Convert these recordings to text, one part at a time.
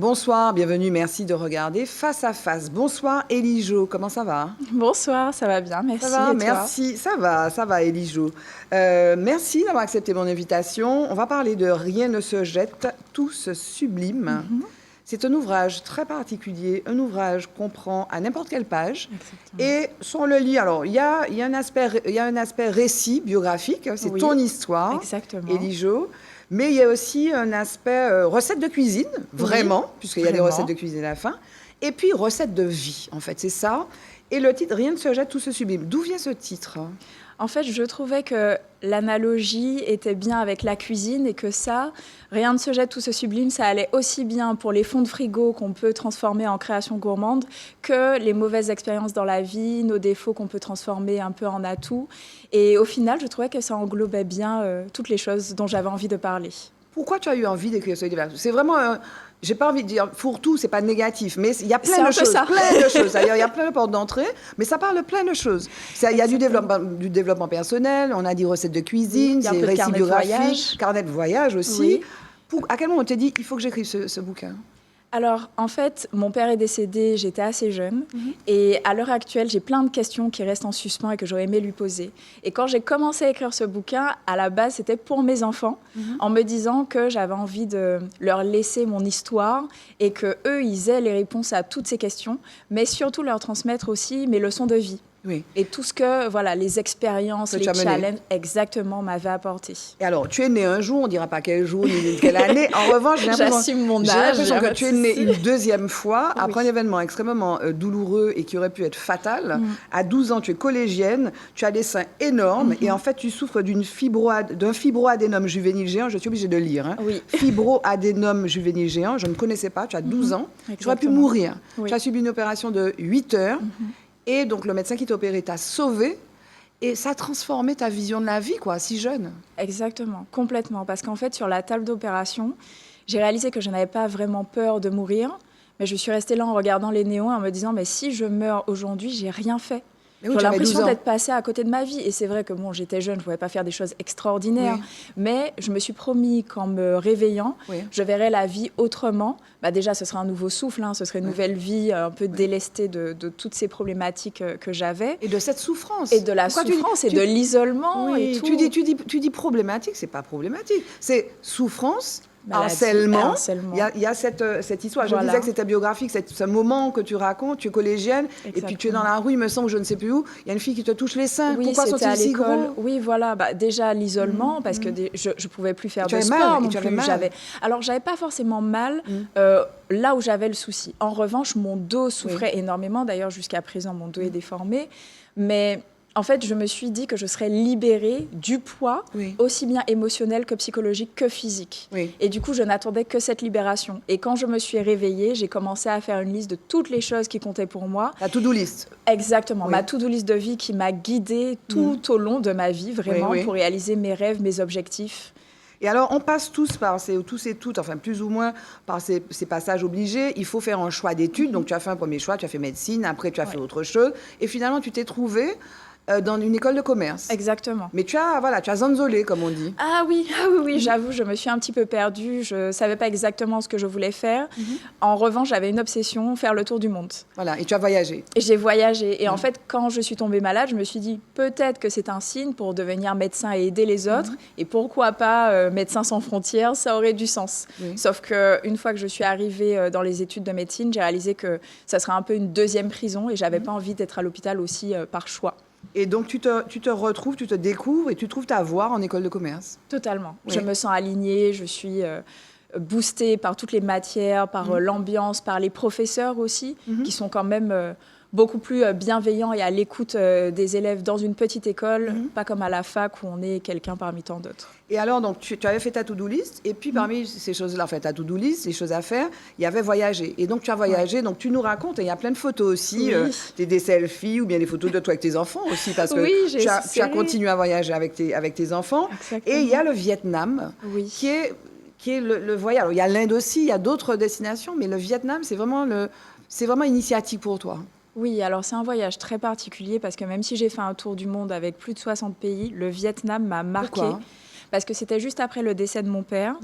Bonsoir, bienvenue, merci de regarder Face à Face. Bonsoir Élie Jo, comment ça va? Bonsoir, ça va bien, merci. Ça va, et toi? merci, ça va Élie Jo. Merci d'avoir accepté mon invitation. On va parler de Rien ne se jette, tout se sublime. C'est un ouvrage très particulier, un ouvrage qu'on prend à n'importe quelle page. Exactement. Et si on le lit, alors il y a un aspect récit biographique, c'est Oui, ton histoire, exactement. Élie Jo. Mais il y a aussi un aspect recette de cuisine, vraiment, puisqu'il y a des vraiment. recettes de cuisine à la fin. Et puis recette de vie, en fait, c'est ça. Et le titre, Rien ne se jette, tout se sublime. D'où vient ce titre? En fait, je trouvais que l'analogie était bien avec la cuisine et que ça, rien ne se jette, tout se sublime, ça allait aussi bien pour les fonds de frigo qu'on peut transformer en création gourmande que les mauvaises expériences dans la vie, nos défauts qu'on peut transformer un peu en atouts. Et au final, je trouvais que ça englobait bien toutes les choses dont j'avais envie de parler. Pourquoi tu as eu envie d'écrire ce livre? C'est vraiment j'ai pas envie de dire fourre-tout, c'est pas négatif, mais il y a plein de choses, Il y a plein de portes d'entrée, mais ça parle de plein de choses. Il y a du développement personnel, on a dit recettes de cuisine, oui, des récits biographiques, carnet de voyage aussi. Oui. À quel moment on t'a dit il faut que j'écrive ce bouquin? Alors, en fait, mon père est décédé, j'étais assez jeune. Et à l'heure actuelle, j'ai plein de questions qui restent en suspens et que j'aurais aimé lui poser. Et quand j'ai commencé à écrire ce bouquin, à la base, c'était pour mes enfants, en me disant que j'avais envie de leur laisser mon histoire et qu'eux, ils aient les réponses à toutes ces questions, mais surtout leur transmettre aussi mes leçons de vie. Oui. Et tout ce que, voilà, les expériences, les challenges, exactement, m'avaient apporté. Et alors, tu es né un jour, on ne dira pas quel jour, ni quelle année. En revanche, j'assume mon âge. J'ai l'impression que tu es né une deuxième fois, après un événement extrêmement douloureux et qui aurait pu être fatal. À 12 ans, tu es collégienne, tu as des seins énormes, et en fait, tu souffres d'un fibroadénome juvénile géant. Je suis obligée de lire. Hein. Oui. Fibroadénome juvénile géant, je ne connaissais pas, tu as 12 ans. Tu aurais pu mourir. Tu as subi une opération de 8 heures. Et donc, le médecin qui t'a opéré t'a sauvé et ça a transformé ta vision de la vie, quoi, si jeune. Exactement, complètement. Parce qu'en fait, sur la table d'opération, j'ai réalisé que je n'avais pas vraiment peur de mourir, mais je suis restée là en regardant les néons en me disant, mais si je meurs aujourd'hui, j'ai rien fait. J'ai l'impression d'être passée à côté de ma vie. Et c'est vrai que bon, j'étais jeune, je ne pouvais pas faire des choses extraordinaires. Mais je me suis promis qu'en me réveillant, je verrais la vie autrement. Bah déjà, ce serait un nouveau souffle, hein, ce serait une nouvelle vie un peu délestée de toutes ces problématiques que j'avais. Et de cette souffrance. Et de la souffrance et de l'isolement et tout. Tu dis problématique, c'est pas problématique. C'est souffrance. Harcèlement. Il y a cette histoire. Je disais que c'était biographique, ce moment que tu racontes, tu es collégienne, et puis tu es dans la rue, il me semble, je ne sais plus où, il y a une fille qui te touche les seins. Oui, pourquoi sont-ils si gros? Oui, voilà. Bah, déjà, l'isolement, parce que je ne pouvais plus faire de sport. Tu avais mal. Alors, j'avais pas forcément mal là où j'avais le souci. En revanche, mon dos souffrait énormément. D'ailleurs, jusqu'à présent, mon dos est déformé. Mais... En fait, je me suis dit que je serais libérée du poids, aussi bien émotionnel que psychologique que physique. Et du coup, je n'attendais que cette libération. Et quand je me suis réveillée, j'ai commencé à faire une liste de toutes les choses qui comptaient pour moi. La to-do list. Exactement, ma to-do list de vie qui m'a guidée tout au long de ma vie, vraiment, pour réaliser mes rêves, mes objectifs. Et alors, on passe tous et toutes, enfin plus ou moins, par ces passages obligés. Il faut faire un choix d'études. Donc, tu as fait un premier choix, tu as fait médecine, après tu as fait autre chose. Et finalement, tu t'es trouvée dans une école de commerce. Exactement. Mais tu as zanzolé, comme on dit. Ah oui, j'avoue, je me suis un petit peu perdue. Je ne savais pas exactement ce que je voulais faire. En revanche, j'avais une obsession, faire le tour du monde. Voilà, et tu as voyagé. Et j'ai voyagé. Et en fait, quand je suis tombée malade, je me suis dit, peut-être que c'est un signe pour devenir médecin et aider les autres. Et pourquoi pas Médecins sans frontières, ça aurait du sens. Sauf qu'une fois que je suis arrivée dans les études de médecine, j'ai réalisé que ça serait un peu une deuxième prison et je n'avais pas envie d'être à l'hôpital aussi par choix. Et donc, tu te retrouves, tu te découvres et tu trouves ta voie en école de commerce. Totalement. Je me sens alignée, je suis boostée par toutes les matières, par l'ambiance, par les professeurs aussi, qui sont quand même beaucoup plus bienveillants et à l'écoute des élèves dans une petite école, pas comme à la fac où on est quelqu'un parmi tant d'autres. Et alors, donc, tu avais fait ta to-do list, et puis parmi ces choses-là, enfin, ta to-do list, les choses à faire, il y avait voyager. Et donc, tu as voyagé, donc tu nous racontes, et il y a plein de photos aussi, des selfies, ou bien des photos de toi avec tes enfants aussi, parce que tu as continué à voyager avec tes enfants. Exactement. Et il y a le Vietnam, qui est le voyage. Alors, il y a l'Inde aussi, il y a d'autres destinations, mais le Vietnam, c'est vraiment initiatique pour toi. Oui, alors c'est un voyage très particulier, parce que même si j'ai fait un tour du monde avec plus de 60 pays, le Vietnam m'a marqué. Parce que c'était juste après le décès de mon père,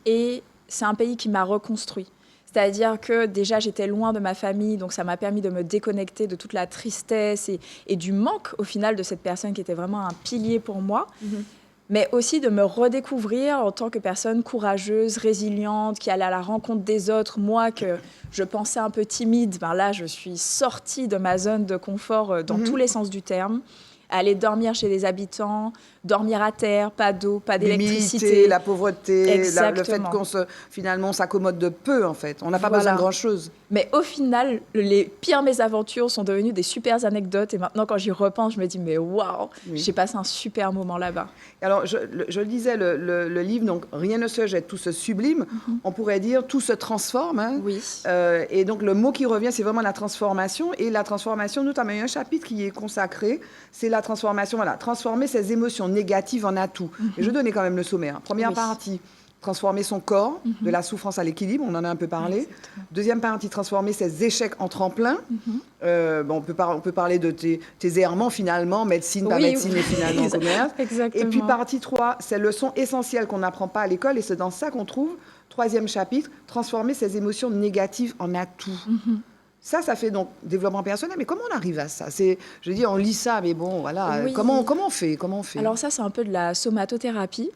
et c'est un pays qui m'a reconstruit. C'est-à-dire que déjà, j'étais loin de ma famille, donc ça m'a permis de me déconnecter de toute la tristesse et du manque, au final, de cette personne qui était vraiment un pilier pour moi. Mais aussi de me redécouvrir en tant que personne courageuse, résiliente, qui allait à la rencontre des autres. Moi, que je pensais un peu timide, ben là, je suis sortie de ma zone de confort dans tous les sens du terme. Aller dormir chez les habitants, dormir à terre, pas d'eau, pas d'électricité. La pauvreté, le fait qu'on finalement, on s'accommode de peu, en fait. On n'a pas besoin de grand-chose. Mais au final, les pires mésaventures sont devenues des super anecdotes. Et maintenant, quand j'y repense, je me dis, mais waouh, j'ai passé un super moment là-bas. Alors, je le disais, le livre, donc, rien ne se jette, tout se sublime. On pourrait dire, tout se transforme. Hein. Oui. Et donc, le mot qui revient, c'est vraiment la transformation. Et la transformation, notamment, il y a un chapitre qui est consacré, c'est la transformation, voilà, transformer ses émotions négatives en atouts. Et je donnais quand même le sommaire. Première partie, transformer son corps, de la souffrance à l'équilibre, on en a un peu parlé. Exactement. Deuxième partie, transformer ses échecs en tremplin. On peut parler de tes errements finalement, médecine, pas médecine, et finalement commerce. Exactement. Et puis partie 3, ces leçons essentielles qu'on n'apprend pas à l'école, et c'est dans ça qu'on trouve, troisième chapitre, transformer ses émotions négatives en atouts. Ça fait donc développement personnel. Mais comment on arrive à ça? Je dis, on lit ça, mais bon, voilà. Oui. Comment on fait? Alors ça, c'est un peu de la somatothérapie.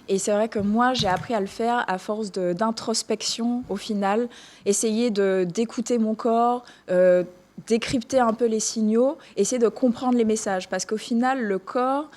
Et c'est vrai que moi, j'ai appris à le faire à force d'introspection, au final. Essayer d'écouter mon corps, décrypter un peu les signaux, essayer de comprendre les messages. Parce qu'au final, le corps,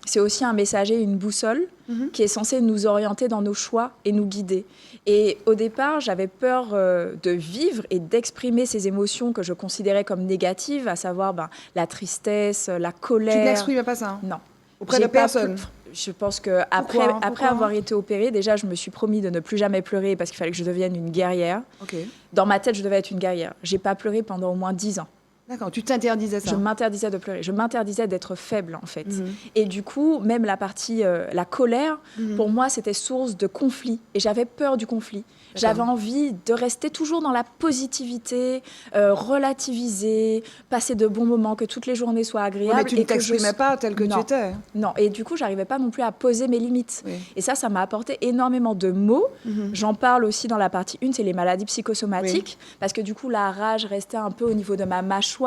c'est aussi un messager, une boussole, qui est censé nous orienter dans nos choix et nous guider. Et au départ, j'avais peur de vivre et d'exprimer ces émotions que je considérais comme négatives, à savoir la tristesse, la colère. Tu n'exprimais pas ça? Non. Auprès de personne? Je pense qu'après avoir été opérée, déjà, je me suis promis de ne plus jamais pleurer parce qu'il fallait que je devienne une guerrière. Dans ma tête, je devais être une guerrière. Je n'ai pas pleuré pendant au moins 10 ans. D'accord, tu t'interdisais ça? Je m'interdisais de pleurer. Je m'interdisais d'être faible, en fait. Et du coup, même la partie, la colère, pour moi, c'était source de conflit. Et j'avais peur du conflit. J'avais envie de rester toujours dans la positivité, relativiser, passer de bons moments, que toutes les journées soient agréables. Oui, mais tu ne t'exprimais pas tel que tu étais. Non, et du coup, je n'arrivais pas non plus à poser mes limites. Et ça m'a apporté énormément de mots. J'en parle aussi dans la partie 1, c'est les maladies psychosomatiques. Parce que du coup, la rage restait un peu au niveau de ma mâchoire.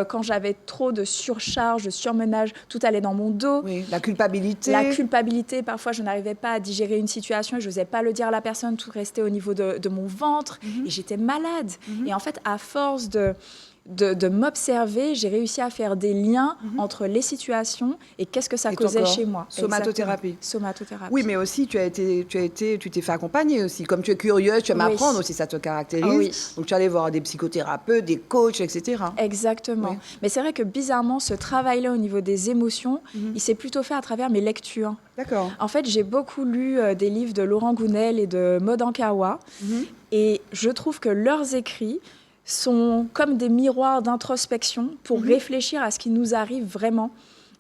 Quand j'avais trop de surcharge, de surmenage, tout allait dans mon dos. Oui, la culpabilité. La culpabilité, parfois, je n'arrivais pas à digérer une situation et je n'osais pas le dire à la personne, tout restait au niveau de mon ventre et j'étais malade. Et en fait, à force de m'observer, j'ai réussi à faire des liens entre les situations et qu'est-ce que ça causait chez moi. Somatothérapie. Somatothérapie. Oui, mais aussi, tu t'es fait accompagner aussi. Comme tu es curieuse, tu aimes apprendre aussi, ça te caractérise. Donc, tu allais voir des psychothérapeutes, des coachs, etc. Exactement. Oui. Mais c'est vrai que bizarrement, ce travail-là au niveau des émotions, il s'est plutôt fait à travers mes lectures. D'accord. En fait, j'ai beaucoup lu des livres de Laurent Gounel et de Maud Ankawa. Et je trouve que leurs écrits sont comme des miroirs d'introspection pour réfléchir à ce qui nous arrive vraiment.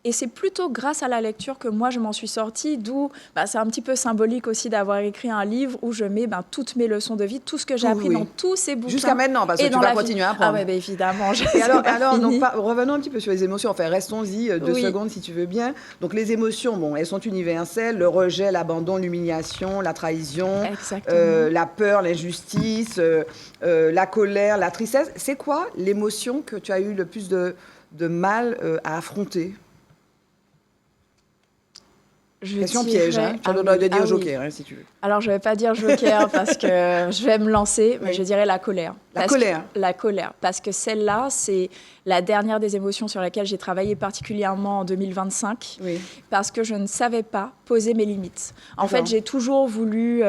Et c'est plutôt grâce à la lecture que moi, je m'en suis sortie, d'où c'est un petit peu symbolique aussi d'avoir écrit un livre où je mets toutes mes leçons de vie, tout ce que j'ai appris dans tous ces bouquins. Jusqu'à maintenant, parce que tu vas continuer à apprendre. Ah oui, évidemment. Et alors donc, revenons un petit peu sur les émotions. Enfin, restons-y 2 secondes, si tu veux bien. Donc, les émotions, elles sont universelles. Le rejet, l'abandon, l'humiliation, la trahison, la peur, l'injustice, la colère, la tristesse. C'est quoi l'émotion que tu as eu le plus de mal à affronter? Question piège, hein. Tu as le droit de dire joker, si tu veux. Alors, je ne vais pas dire joker parce que je vais me lancer, mais je dirais la colère. La colère, parce que celle-là, c'est la dernière des émotions sur laquelle j'ai travaillé particulièrement en 2025, parce que je ne savais pas poser mes limites. En fait, j'ai toujours voulu...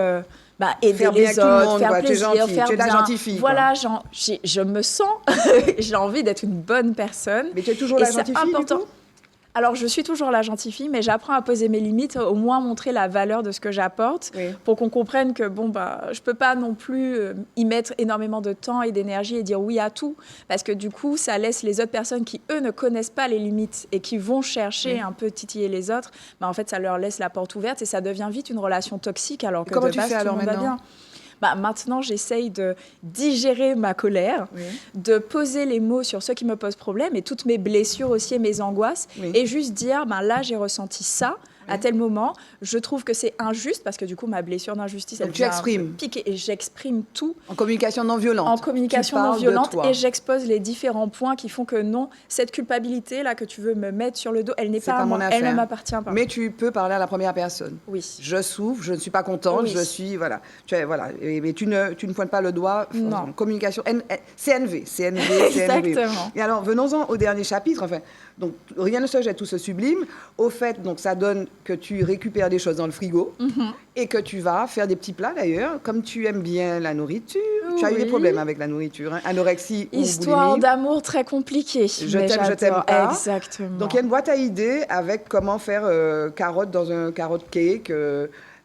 aider faire les autres, faire plaisir, faire tu es bien. la gentille fille. Voilà, je me sens, j'ai envie d'être une bonne personne. Mais tu es toujours la gentille fille, du coup ? Alors, je suis toujours la gentille fille, mais j'apprends à poser mes limites, au moins montrer la valeur de ce que j'apporte, pour qu'on comprenne que je ne peux pas non plus y mettre énormément de temps et d'énergie et dire oui à tout, parce que du coup, ça laisse les autres personnes qui, eux, ne connaissent pas les limites et qui vont chercher un peu titiller les autres, en fait, ça leur laisse la porte ouverte et ça devient vite une relation toxique, alors que de base, tout le monde va bien. Maintenant, j'essaye de digérer ma colère, de poser les mots sur ce qui me pose problème et toutes mes blessures aussi et mes angoisses, et juste dire, là, j'ai ressenti ça, à tel moment. Je trouve que c'est injuste parce que du coup, ma blessure d'injustice, elle tu exprimes. Piquer et j'exprime tout. En communication non violente. En communication non violente et j'expose les différents points qui font que non, cette culpabilité-là que tu veux me mettre sur le dos, elle n'est pas à moi, elle ne m'appartient pas. Mais tu peux parler à la première personne. Oui. Je souffre, je ne suis pas contente, je suis, voilà. Mais tu ne pointes pas le doigt. Non. Communication, CNV. Exactement. Et alors, venons-en au dernier chapitre. Enfin, donc, rien ne se jette, tout se sublime. Au fait, donc, ça donne que tu récupères des choses dans le frigo et que tu vas faire des petits plats, d'ailleurs, comme tu aimes bien la nourriture. Oui. Tu as eu des problèmes avec la nourriture, hein, anorexie ou boulimie. Histoire d'amour très compliquée. Je t'aime pas. Exactement. Donc, il y a une boîte à idées avec comment faire carottes dans un carotte cake.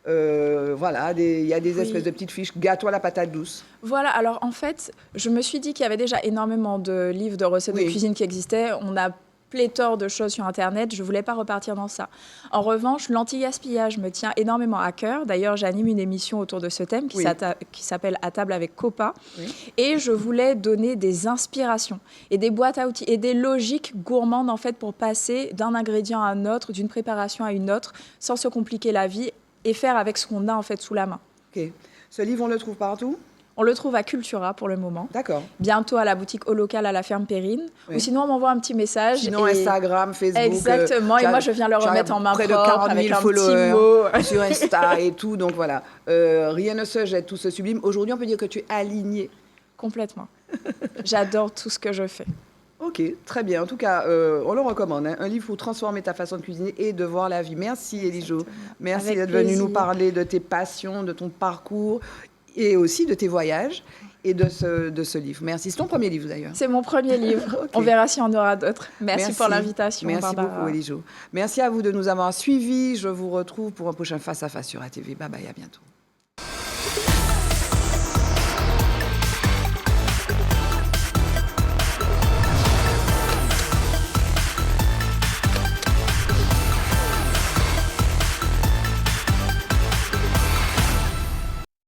Voilà, il y a des espèces de petites fiches, gâteau à la patate douce. Voilà, alors en fait, je me suis dit qu'il y avait déjà énormément de livres de recettes de cuisine qui existaient. On a pléthore de choses sur Internet, je ne voulais pas repartir dans ça. En revanche, l'anti-gaspillage me tient énormément à cœur. D'ailleurs, j'anime une émission autour de ce thème qui s'appelle « À table avec Copa ». Et je voulais donner des inspirations et des boîtes à outils et des logiques gourmandes en fait, pour passer d'un ingrédient à un autre, d'une préparation à une autre, sans se compliquer la vie et faire avec ce qu'on a en fait sous la main. Ok. Ce livre, on le trouve partout ? On le trouve à Cultura pour le moment. D'accord. Bientôt à la boutique au local à la ferme Périne. Ou sinon, on m'envoie un petit message. Sinon, Instagram, Facebook. Exactement. Et moi, je viens le remettre en main propre. Près de 40 000 avec followers un petit mot. sur Insta et tout. Donc voilà. Rien ne se jette, tout se sublime. Aujourd'hui, on peut dire que tu es alignée. Complètement. J'adore tout ce que je fais. Ok, très bien. En tout cas, on le recommande. Hein. Un livre pour transformer ta façon de cuisiner et de voir la vie. Merci, Élie-Jo. Merci d'être venue nous parler de tes passions, de ton parcours et aussi de tes voyages et de ce livre. Merci. C'est ton premier livre, d'ailleurs. C'est mon premier livre. Okay. On verra s'il y en aura d'autres. Merci pour l'invitation, Merci Barbara. beaucoup, Élie-Jo. Merci à vous de nous avoir suivis. Je vous retrouve pour un prochain Face à Face sur ATV. Bye bye, à bientôt.